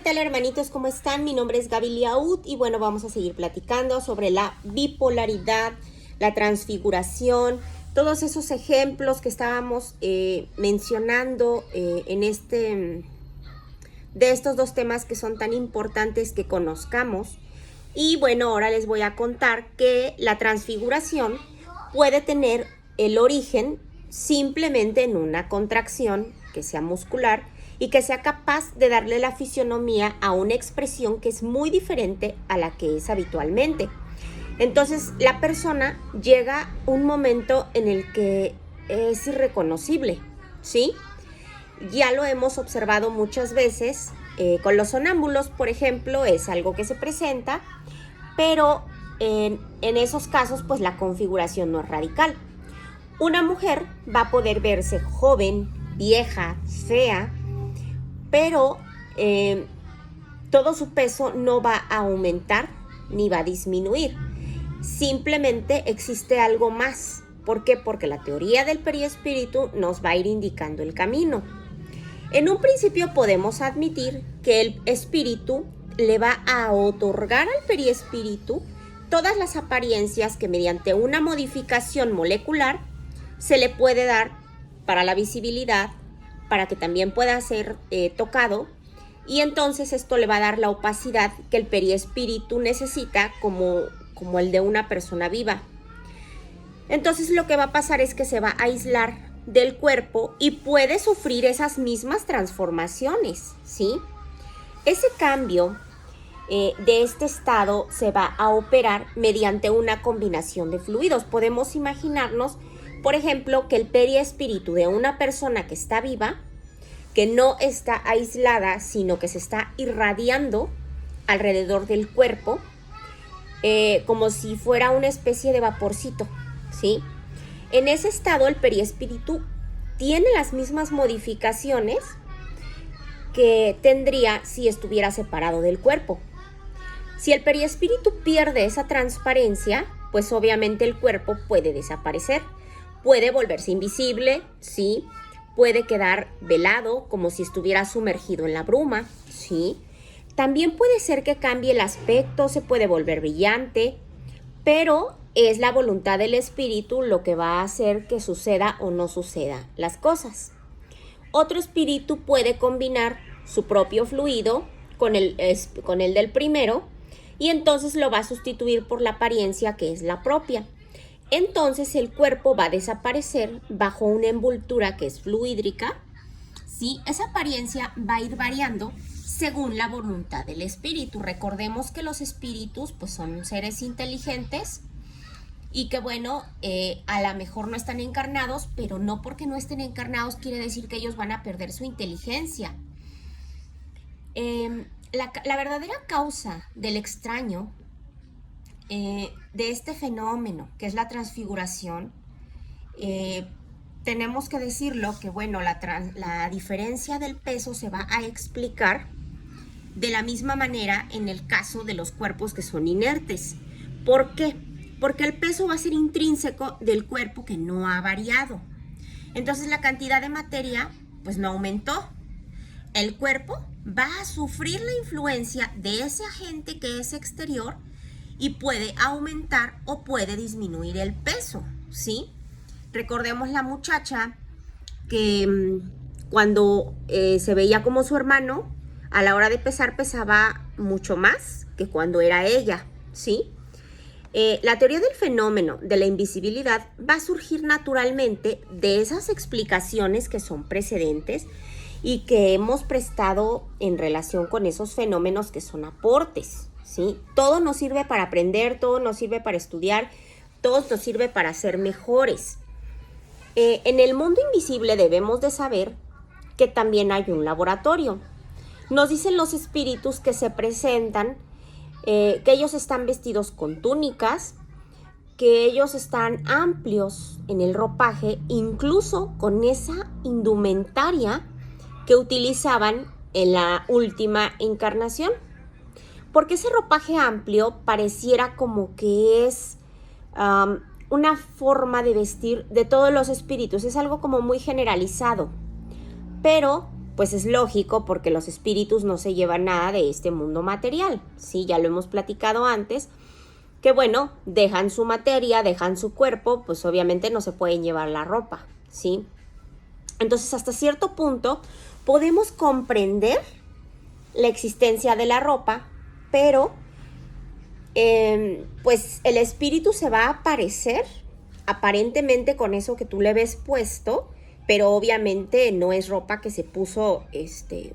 tal, hermanitos? ¿Cómo están? Mi nombre es Gaby Liaud y bueno, vamos a seguir platicando sobre la bipolaridad, la transfiguración, todos esos ejemplos que estábamos mencionando de estos dos temas que son tan importantes que conozcamos. Y bueno, ahora les voy a contar que la transfiguración puede tener el origen simplemente en una contracción que sea muscular y que sea capaz de darle la fisionomía a una expresión que es muy diferente a la que es habitualmente. Entonces, la persona llega un momento en el que es irreconocible, ¿sí? Ya lo hemos observado muchas veces con los sonámbulos, por ejemplo, es algo que se presenta, pero en esos casos, pues la configuración no es radical. Una mujer va a poder verse joven, vieja, fea, pero todo su peso no va a aumentar ni va a disminuir. Simplemente existe algo más. ¿Por qué? Porque la teoría del periespíritu nos va a ir indicando el camino. En un principio podemos admitir que el espíritu le va a otorgar al periespíritu todas las apariencias que mediante una modificación molecular se le puede dar para la visibilidad, para que también pueda ser tocado, y entonces esto le va a dar la opacidad que el periespíritu necesita como el de una persona viva. Entonces lo que va a pasar es que se va a aislar del cuerpo y puede sufrir esas mismas transformaciones, ¿sí? Ese cambio de este estado se va a operar mediante una combinación de fluidos. Podemos imaginarnos, por ejemplo, que el periespíritu de una persona que está viva, que no está aislada, sino que se está irradiando alrededor del cuerpo, como si fuera una especie de vaporcito, ¿sí? En ese estado, el periespíritu tiene las mismas modificaciones que tendría si estuviera separado del cuerpo. Si el periespíritu pierde esa transparencia, pues obviamente el cuerpo puede desaparecer. Puede volverse invisible, ¿sí? Puede quedar velado, como si estuviera sumergido en la bruma, ¿sí? También puede ser que cambie el aspecto, se puede volver brillante, pero es la voluntad del espíritu lo que va a hacer que suceda o no suceda las cosas. Otro espíritu puede combinar su propio fluido con el del primero y entonces lo va a sustituir por la apariencia que es la propia. Entonces el cuerpo va a desaparecer bajo una envoltura que es fluídrica, ¿sí? Esa apariencia va a ir variando según la voluntad del espíritu. Recordemos que los espíritus pues son seres inteligentes y que bueno, a lo mejor no están encarnados, pero no porque no estén encarnados quiere decir que ellos van a perder su inteligencia. La verdadera causa del extraño de este fenómeno, que es la transfiguración, tenemos que decirlo que bueno, la diferencia del peso se va a explicar de la misma manera en el caso de los cuerpos que son inertes. ¿Por qué? Porque el peso va a ser intrínseco del cuerpo que no ha variado. Entonces la cantidad de materia pues no aumentó. El cuerpo va a sufrir la influencia de ese agente que es exterior y puede aumentar o puede disminuir el peso, ¿sí? Recordemos la muchacha que cuando se veía como su hermano, a la hora de pesar pesaba mucho más que cuando era ella, ¿sí? La teoría del fenómeno de la invisibilidad va a surgir naturalmente de esas explicaciones que son precedentes y que hemos prestado en relación con esos fenómenos que son aportes, ¿sí? Todo nos sirve para aprender, todo nos sirve para estudiar, todo nos sirve para ser mejores. En el mundo invisible debemos de saber que también hay un laboratorio. Nos dicen los espíritus que se presentan, que ellos están vestidos con túnicas, que ellos están amplios en el ropaje, incluso con esa indumentaria que utilizaban en la última encarnación. Porque ese ropaje amplio pareciera como que es una forma de vestir de todos los espíritus, es algo como muy generalizado, pero pues es lógico porque los espíritus no se llevan nada de este mundo material, ¿sí? Ya lo hemos platicado antes, que bueno, dejan su materia, dejan su cuerpo, pues obviamente no se pueden llevar la ropa, ¿sí? Entonces, hasta cierto punto podemos comprender la existencia de la ropa, pero pues el espíritu se va a aparecer aparentemente con eso que tú le ves puesto, pero obviamente no es ropa que se puso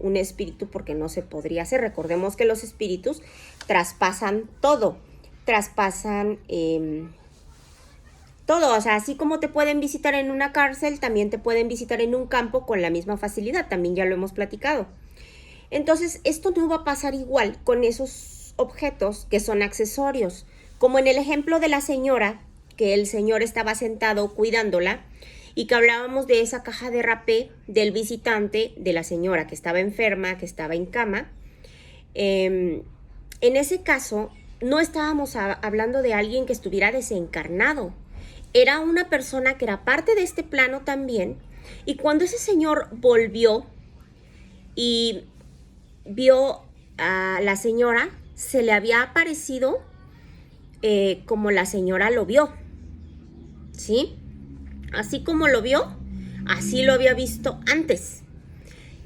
un espíritu, porque no se podría hacer. Recordemos que los espíritus traspasan todo, traspasan todo, o sea, así como te pueden visitar en una cárcel, también te pueden visitar en un campo con la misma facilidad, también ya lo hemos platicado. Entonces, esto no va a pasar igual con esos objetos que son accesorios, como en el ejemplo de la señora, que el señor estaba sentado cuidándola, y que hablábamos de esa caja de rapé del visitante, de la señora que estaba enferma, que estaba en cama. En ese caso, no estábamos hablando de alguien que estuviera desencarnado. Era una persona que era parte de este plano también. Y cuando ese señor volvió y vio a la señora, se le había aparecido como la señora lo vio, ¿sí? Así como lo vio, así lo había visto antes.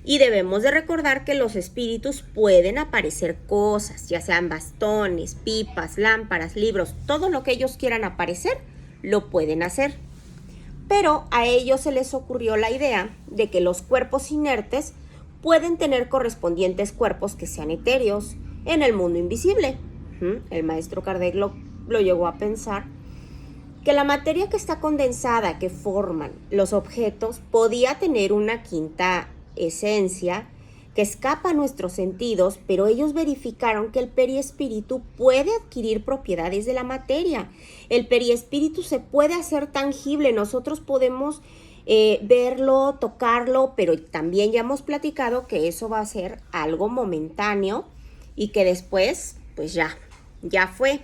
Y debemos de recordar que los espíritus pueden aparecer cosas, ya sean bastones, pipas, lámparas, libros, todo lo que ellos quieran aparecer, lo pueden hacer. Pero a ellos se les ocurrió la idea de que los cuerpos inertes pueden tener correspondientes cuerpos que sean etéreos en el mundo invisible. El maestro Kardec lo llegó a pensar, que la materia que está condensada, que forman los objetos, podía tener una quinta esencia que escapa a nuestros sentidos, pero ellos verificaron que el periespíritu puede adquirir propiedades de la materia. El periespíritu se puede hacer tangible, nosotros podemos verlo, tocarlo, pero también ya hemos platicado que eso va a ser algo momentáneo y que después, pues ya fue.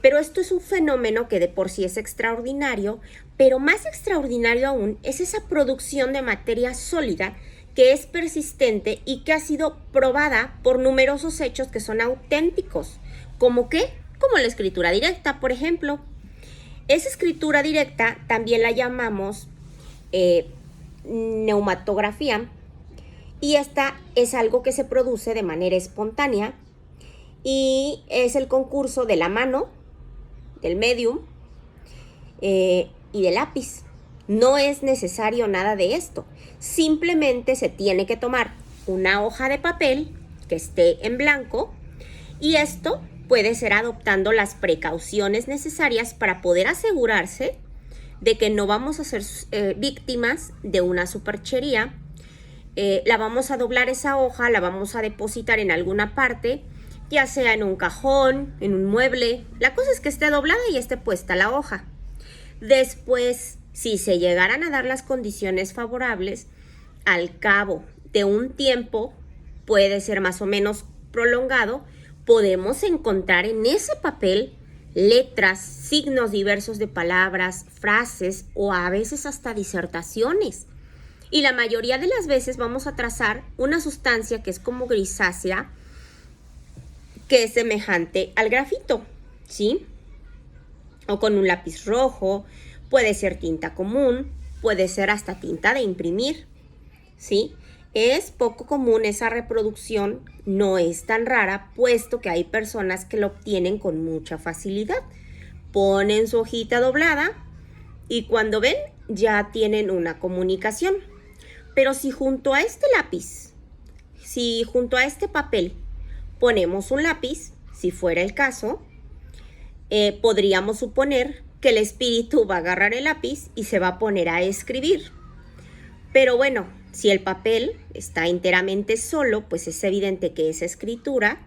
Pero esto es un fenómeno que de por sí es extraordinario, pero más extraordinario aún es esa producción de materia sólida que es persistente y que ha sido probada por numerosos hechos que son auténticos. ¿Cómo qué? Como la escritura directa, por ejemplo. Esa escritura directa también la llamamos neumatografía, y esta es algo que se produce de manera espontánea y es el concurso de la mano, del medium y del lápiz. No es necesario nada de esto. Simplemente se tiene que tomar una hoja de papel que esté en blanco, y esto puede ser adoptando las precauciones necesarias para poder asegurarse de que no vamos a ser víctimas de una superchería. La vamos a doblar esa hoja, la vamos a depositar en alguna parte, ya sea en un cajón, en un mueble. La cosa es que esté doblada y esté puesta la hoja. Después, si se llegaran a dar las condiciones favorables, al cabo de un tiempo, puede ser más o menos prolongado, podemos encontrar en ese papel letras, signos diversos de palabras, frases o a veces hasta disertaciones. Y la mayoría de las veces vamos a trazar una sustancia que es como grisácea, que es semejante al grafito, ¿sí? O con un lápiz rojo, puede ser tinta común, puede ser hasta tinta de imprimir, ¿sí? Es poco común esa reproducción, no es tan rara, puesto que hay personas que lo obtienen con mucha facilidad. Ponen su hojita doblada y cuando ven ya tienen una comunicación. Pero si junto a este lápiz, si junto a este papel ponemos un lápiz, si fuera el caso, podríamos suponer que el espíritu va a agarrar el lápiz y se va a poner a escribir. Pero bueno, si el papel está enteramente solo, pues es evidente que esa escritura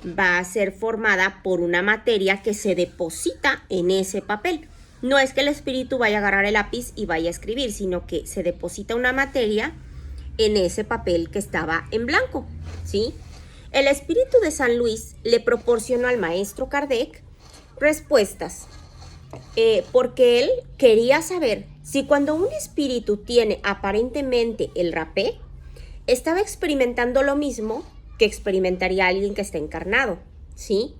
va a ser formada por una materia que se deposita en ese papel. No es que el espíritu vaya a agarrar el lápiz y vaya a escribir, sino que se deposita una materia en ese papel que estaba en blanco, ¿sí? El espíritu de San Luis le proporcionó al maestro Kardec respuestas, porque él quería saber si cuando un espíritu tiene aparentemente el rapé, estaba experimentando lo mismo que experimentaría alguien que está encarnado, ¿sí?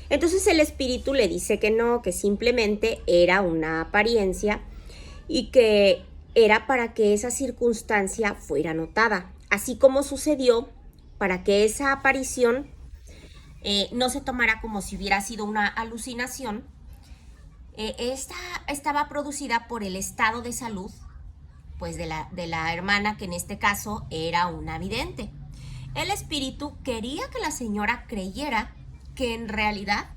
Entonces el espíritu le dice que no, que simplemente era una apariencia y que era para que esa circunstancia fuera notada, así como sucedió para que esa aparición no se tomara como si hubiera sido una alucinación. Esta estaba producida por el estado de salud pues de la hermana, que en este caso era una vidente. El espíritu quería que la señora creyera que en realidad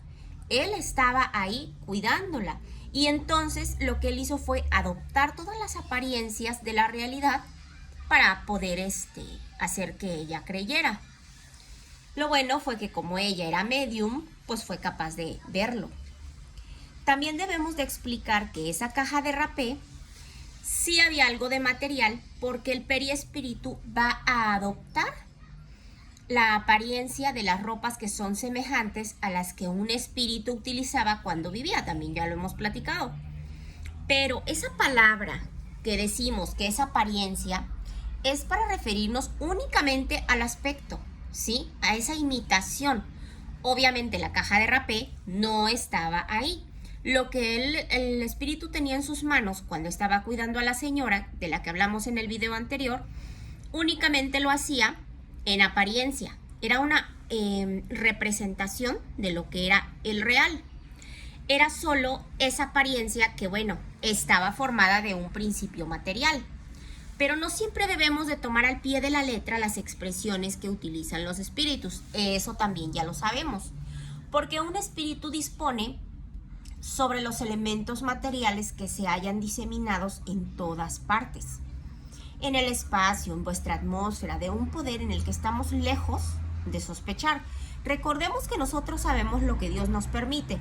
él estaba ahí cuidándola, y entonces lo que él hizo fue adoptar todas las apariencias de la realidad para poder hacer que ella creyera. Lo bueno fue que como ella era medium, pues fue capaz de verlo. También debemos de explicar que esa caja de rapé sí había algo de material, porque el periespíritu va a adoptar la apariencia de las ropas que son semejantes a las que un espíritu utilizaba cuando vivía, también ya lo hemos platicado. Pero esa palabra que decimos que es apariencia es para referirnos únicamente al aspecto, ¿sí? A esa imitación. Obviamente la caja de rapé no estaba ahí. Lo que el espíritu tenía en sus manos cuando estaba cuidando a la señora, de la que hablamos en el video anterior, únicamente lo hacía en apariencia. Era una representación de lo que era el real. Era solo esa apariencia que, bueno, estaba formada de un principio material. Pero no siempre debemos de tomar al pie de la letra las expresiones que utilizan los espíritus. Eso también ya lo sabemos. Porque un espíritu dispone sobre los elementos materiales que se hayan diseminados en todas partes, en el espacio, en vuestra atmósfera, de un poder en el que estamos lejos de sospechar. Recordemos que nosotros sabemos lo que Dios nos permite.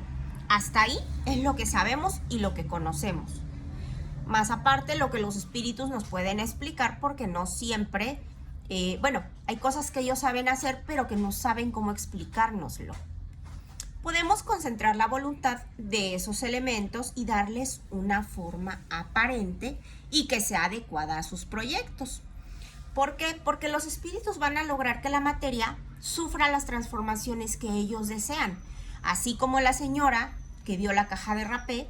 Hasta ahí es lo que sabemos y lo que conocemos. Más aparte, lo que los espíritus nos pueden explicar, porque no siempre, hay cosas que ellos saben hacer, pero que no saben cómo explicárnoslo. Podemos concentrar la voluntad de esos elementos y darles una forma aparente y que sea adecuada a sus proyectos. ¿Por qué? Porque los espíritus van a lograr que la materia sufra las transformaciones que ellos desean. Así como la señora que vio la caja de rapé,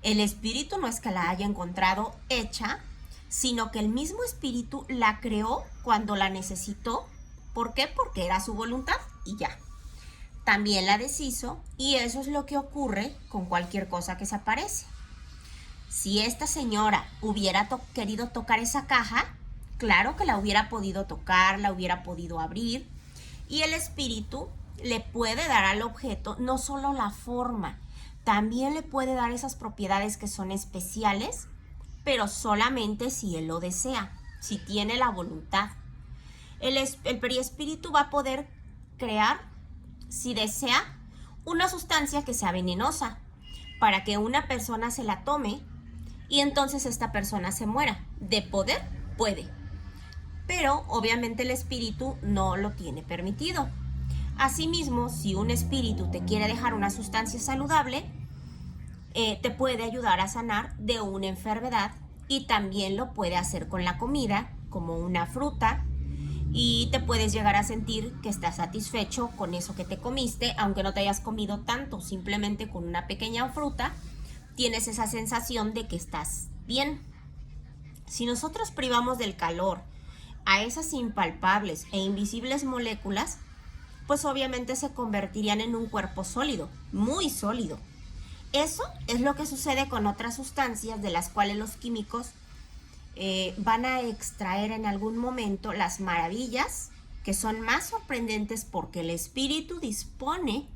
el espíritu no es que la haya encontrado hecha, sino que el mismo espíritu la creó cuando la necesitó. ¿Por qué? Porque era su voluntad y ya. También la deshizo, y eso es lo que ocurre con cualquier cosa que se aparece. Si esta señora hubiera querido tocar esa caja, claro que la hubiera podido tocar, la hubiera podido abrir, y el espíritu le puede dar al objeto no solo la forma, también le puede dar esas propiedades que son especiales, pero solamente si él lo desea, si tiene la voluntad. El periespíritu va a poder crear, si desea, una sustancia que sea venenosa para que una persona se la tome y entonces esta persona se muera. De poder, puede. Pero obviamente el espíritu no lo tiene permitido. Asimismo, si un espíritu te quiere dejar una sustancia saludable, te puede ayudar a sanar de una enfermedad, y también lo puede hacer con la comida, como una fruta, y te puedes llegar a sentir que estás satisfecho con eso que te comiste, aunque no te hayas comido tanto. Simplemente con una pequeña fruta tienes esa sensación de que estás bien. Si nosotros privamos del calor a esas impalpables e invisibles moléculas, pues obviamente se convertirían en un cuerpo sólido, muy sólido. Eso es lo que sucede con otras sustancias de las cuales los químicos van a extraer en algún momento las maravillas, que son más sorprendentes porque el espíritu dispone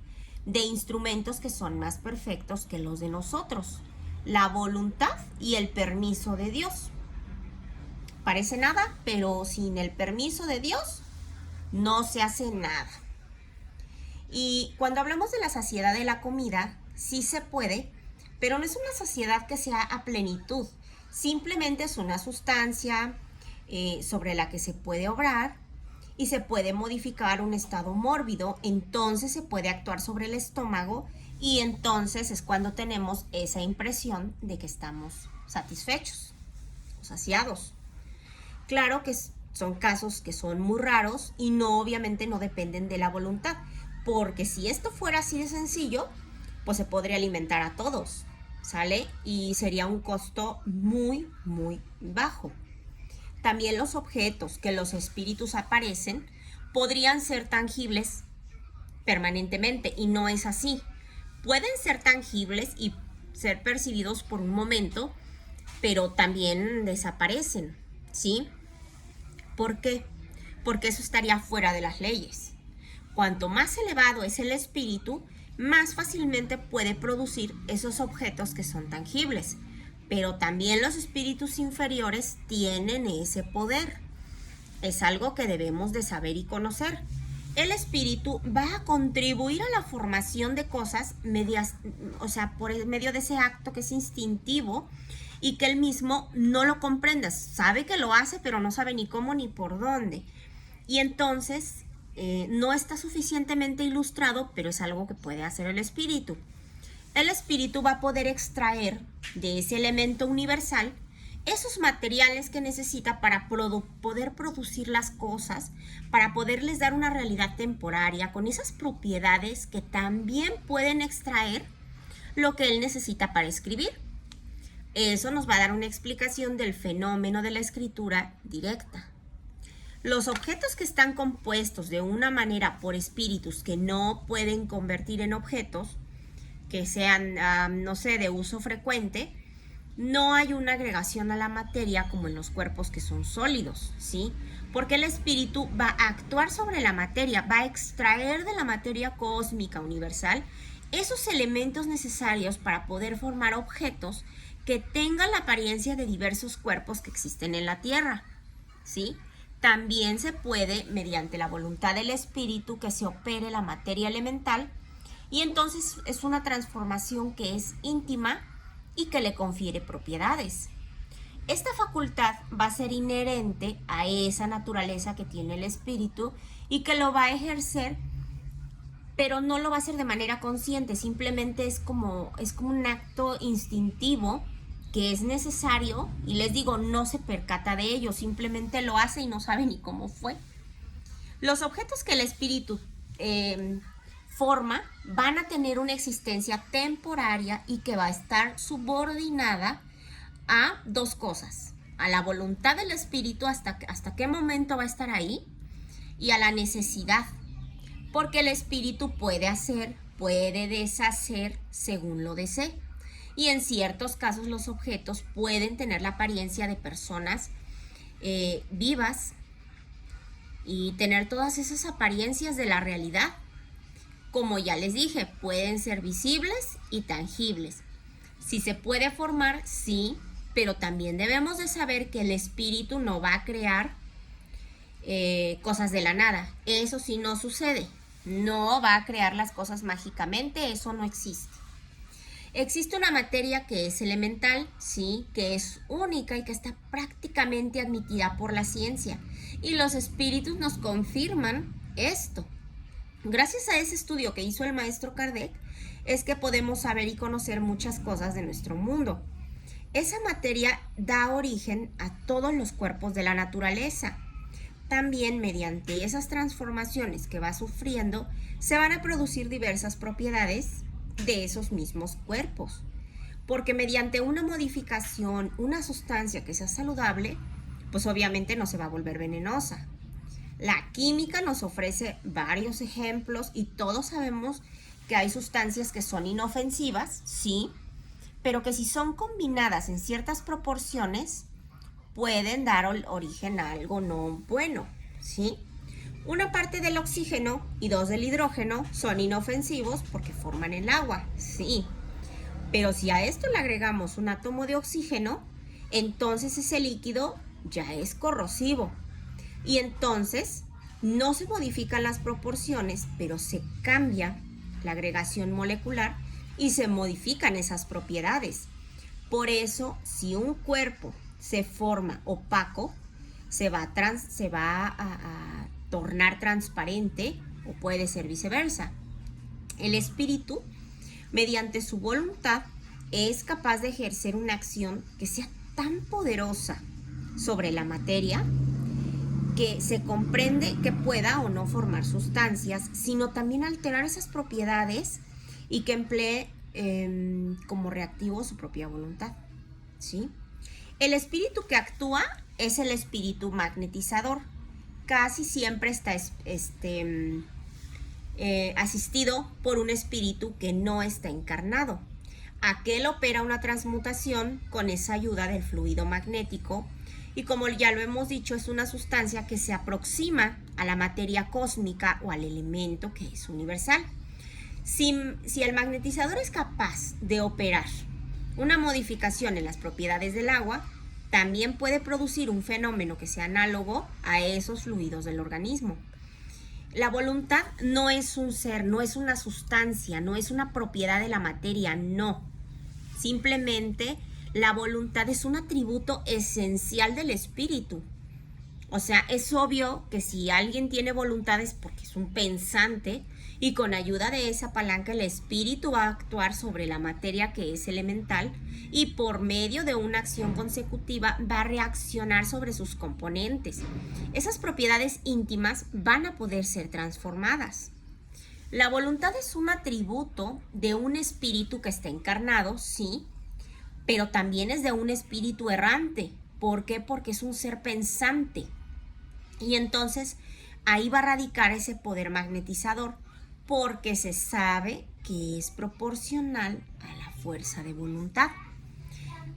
de instrumentos que son más perfectos que los de nosotros: la voluntad y el permiso de Dios. Parece nada, pero sin el permiso de Dios no se hace nada. Y cuando hablamos de la saciedad de la comida, sí se puede, pero no es una saciedad que sea a plenitud. Simplemente es una sustancia sobre la que se puede obrar y se puede modificar un estado mórbido. Entonces se puede actuar sobre el estómago, y entonces es cuando tenemos esa impresión de que estamos satisfechos o saciados. Claro que son casos que son muy raros y no, obviamente no dependen de la voluntad, porque si esto fuera así de sencillo, pues se podría alimentar a todos, ¿sale? Y sería un costo muy, muy bajo. También los objetos que los espíritus aparecen podrían ser tangibles permanentemente y no es así. Pueden ser tangibles y ser percibidos por un momento, pero también desaparecen, ¿sí? ¿Por qué? Porque eso estaría fuera de las leyes. Cuanto más elevado es el espíritu, más fácilmente puede producir esos objetos que son tangibles. Pero también los espíritus inferiores tienen ese poder. Es algo que debemos de saber y conocer. El espíritu va a contribuir a la formación de cosas por medio de ese acto que es instintivo y que él mismo no lo comprende. Sabe que lo hace, pero no sabe ni cómo ni por dónde. Y entonces no está suficientemente ilustrado, pero es algo que puede hacer el espíritu. El espíritu va a poder extraer de ese elemento universal esos materiales que necesita para poder producir las cosas, para poderles dar una realidad temporaria, con esas propiedades que también pueden extraer lo que él necesita para escribir. Eso nos va a dar una explicación del fenómeno de la escritura directa. Los objetos que están compuestos de una manera por espíritus que no pueden convertir en objetos, que sean, de uso frecuente, no hay una agregación a la materia como en los cuerpos que son sólidos, ¿sí? Porque el espíritu va a actuar sobre la materia, va a extraer de la materia cósmica universal esos elementos necesarios para poder formar objetos que tengan la apariencia de diversos cuerpos que existen en la Tierra, ¿sí? También se puede, mediante la voluntad del espíritu, que se opere la materia elemental, y entonces es una transformación que es íntima y que le confiere propiedades. Esta facultad va a ser inherente a esa naturaleza que tiene el espíritu y que lo va a ejercer, pero no lo va a hacer de manera consciente, simplemente es como un acto instintivo que es necesario, y les digo, no se percata de ello, simplemente lo hace y no sabe ni cómo fue. Los objetos que el espíritu forma van a tener una existencia temporaria y que va a estar subordinada a dos cosas: a la voluntad del espíritu, hasta qué momento va a estar ahí, y a la necesidad, porque el espíritu puede hacer, puede deshacer según lo desee, y en ciertos casos los objetos pueden tener la apariencia de personas vivas y tener todas esas apariencias de la realidad. Como ya les dije, pueden ser visibles y tangibles. Si se puede formar, sí, pero también debemos de saber que el espíritu no va a crear cosas de la nada. Eso sí no sucede. No va a crear las cosas mágicamente, eso no existe. Existe una materia que es elemental, sí, que es única y que está prácticamente admitida por la ciencia. Y los espíritus nos confirman esto. Gracias a ese estudio que hizo el maestro Kardec, es que podemos saber y conocer muchas cosas de nuestro mundo. Esa materia da origen a todos los cuerpos de la naturaleza. También mediante esas transformaciones que va sufriendo, se van a producir diversas propiedades de esos mismos cuerpos. Porque mediante una modificación, una sustancia que sea saludable, pues obviamente no se va a volver venenosa. La química nos ofrece varios ejemplos y todos sabemos que hay sustancias que son inofensivas, sí, pero que si son combinadas en ciertas proporciones pueden dar origen a algo no bueno, ¿sí? Una parte del oxígeno y dos del hidrógeno son inofensivos porque forman el agua, sí, pero si a esto le agregamos un átomo de oxígeno, entonces ese líquido ya es corrosivo. Y entonces no se modifican las proporciones, pero se cambia la agregación molecular y se modifican esas propiedades. Por eso, si un cuerpo se forma opaco, se va a tornar transparente, o puede ser viceversa. El espíritu, mediante su voluntad, es capaz de ejercer una acción que sea tan poderosa sobre la materia que se comprende que pueda o no formar sustancias, sino también alterar esas propiedades y que emplee como reactivo su propia voluntad, ¿sí? El espíritu que actúa es el espíritu magnetizador. Casi siempre está asistido por un espíritu que no está encarnado. Aquel opera una transmutación con esa ayuda del fluido magnético y, como ya lo hemos dicho, es una sustancia que se aproxima a la materia cósmica o al elemento que es universal. Si el magnetizador es capaz de operar una modificación en las propiedades del agua, también puede producir un fenómeno que sea análogo a esos fluidos del organismo. La voluntad no es un ser, no es una sustancia, no es una propiedad de la materia, no. Simplemente la voluntad es un atributo esencial del espíritu. O sea, es obvio que si alguien tiene voluntad es porque es un pensante y con ayuda de esa palanca el espíritu va a actuar sobre la materia que es elemental y por medio de una acción consecutiva va a reaccionar sobre sus componentes. Esas propiedades íntimas van a poder ser transformadas. La voluntad es un atributo de un espíritu que está encarnado, sí, pero también es de un espíritu errante. ¿Por qué? Porque es un ser pensante. Y entonces ahí va a radicar ese poder magnetizador, porque se sabe que es proporcional a la fuerza de voluntad.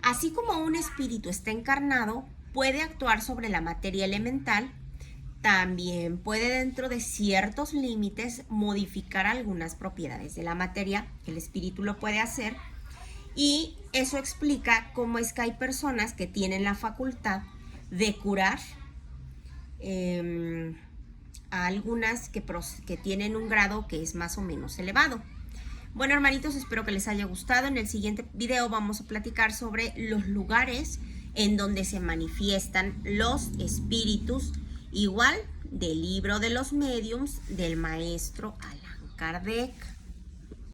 Así como un espíritu está encarnado, puede actuar sobre la materia elemental, también puede, dentro de ciertos límites, modificar algunas propiedades de la materia. El espíritu lo puede hacer. Y eso explica cómo es que hay personas que tienen la facultad de curar a algunas que tienen un grado que es más o menos elevado. Bueno, hermanitos, espero que les haya gustado. En el siguiente video vamos a platicar sobre los lugares en donde se manifiestan los espíritus, igual del libro de los mediums del maestro Allan Kardec.